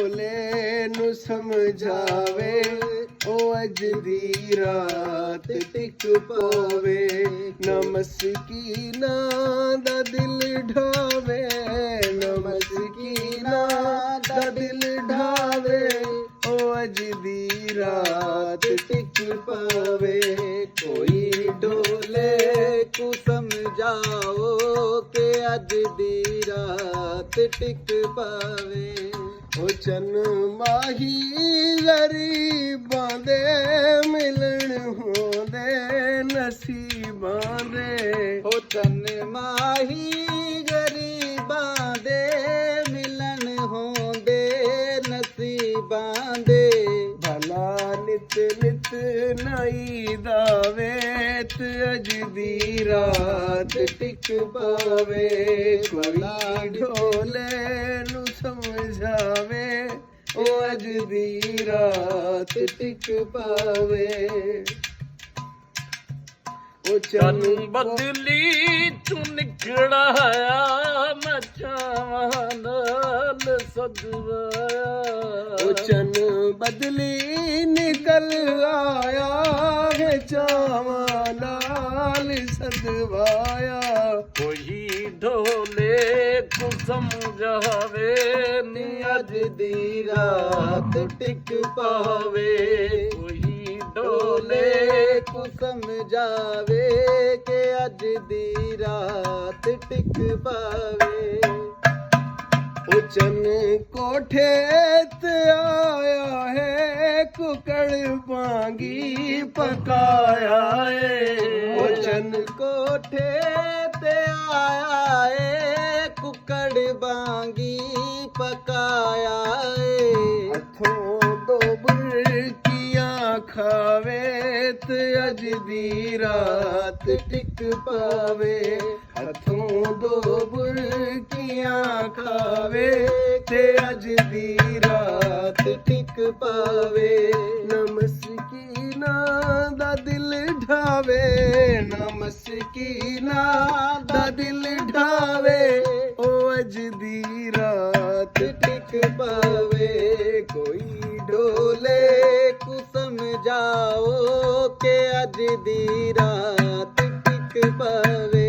ਭੋਲੇ ਨੂੰ ਸਮਝਾਵੇ ਉਹ ਅੱਜ ਦੀ ਰਾਤ ਟਿਕ ਪਾਵੇ ਨਾ ਮਸਕੀਨਾਂ ਦਾ ਦਿਲ ਢਾਵੇ ਨਾ ਮਸਕੀਨਾਂ ਦਾ ਦਿਲ ਢਾਵੇ ਉਹ ਅੱਜ ਦੀ ਰਾਤ ਟਿਕ ਪਾਵੇ ਕੋਈ ਢੋਲੇ ਕੋ ਸਮਝਾਓ ਕਿ ਅੱਜ ਦੀ ਰਾਤ ਟਿਕ ਪਾਵੇ ਉਹ ਚੰਨ ਮਾਹੀ ਗਰੀਬਾਂ ਦੇ ਮਿਲਣ ਹੁੰਦੇ ਨਸੀਬਾਂ ਦੇ ਉਹ ਚੰਨ ਮਾਹੀ ਗਰੀਬਾਂ ਦੇ ਮਿਲਣ ਹੁੰਦੇ ਨਸੀਬਾਂ ਦੇ ਭਲਾ ਨਿਤ ਨਿਤ ਨਾਈ ਦਾ ਵੇਤ ਅਜ ਦੀ ਰਾਤ ਟਿਕ ਪਾਵੇ ਕੋਈ ਢੋਲੇ ਨੂੰ ਸਮਝਾਵੇ ਉਹ ਅੱਜ ਦੀ ਰਾਤ ਟਿਕ ਪਾਵੇ ਉਹ ਚੰਨ ਬਦਲੀ ਤੂੰ ਨਿਕੜਾਇਆ ਮੈਂ ਚਾਵਾਂ ਨਾਲ ਸਦਵਾਇਆ ਉਹ ਚੰਨ ਬਦਲੀ ਨਿਕਲ ਆਇਆ ਹੈ ਚਾਵਾਂ ਨਾਲ ਸਦਵਾਇਆ ਕੋਈ ਢੋਲੇ ਕੋ ਸਮਝਾਵੇ ਨੀ ਅੱਜ ਦੀ ਰਾਤ ਟਿਕ ਪਾਵੇ ਕੋਈ ਢੋਲੇ ਕੋ ਸਮਝਾਵੇ ਕਿ ਅੱਜ ਦੀ ਰਾਤ ਟਿਕ ਪਾਵੇ ਉਹ ਚੰਨ ਕੋਠੇ ਤੇ ਆਇਆ ਹੈ ਕੁਕੜ ਵਾਂਗੀ ਪਕਾਇਆ ਏ ਉਹ ਚੰਨ ਕੋਠੇ ਤੇ ਆਇਆ ਏ ਕੁੱਕੜ ਵਾਂਗੀ ਪਕਾਇਆ ਏ ਹੱਥੋਂ ਦੋ ਬੁਰਕੀਆਂ ਖਾਵੇ ਤੇ ਅੱਜ ਦੀ ਰਾਤ ਟਿਕ ਪਾਵੇ ਹੱਥੋਂ ਦੋ ਬੁਰਕੀਆਂ ਖਾਵੇ ਤੇ ਅੱਜ ਦੀ ਰਾਤ ਟਿਕ ਪਾਵੇ ਨਾ ਮਸਕੀਨਾਂ ਦਾ ਦਿਲ ਢਾਵੇ ਨਾ ਮਸਕੀਨਾਂ ਦਾ ਦਿਲ ਢਾਵੇ ਉਹ ਅੱਜ ਦੀ ਰਾਤ ਟਿਕ ਪਾਵੇ ਕੋਈ ਢੋਲੇ ਕੋ ਸਮਝਾਓ ਕਿ ਅੱਜ ਦੀ ਰਾਤ ਟਿਕ ਪਾਵੇ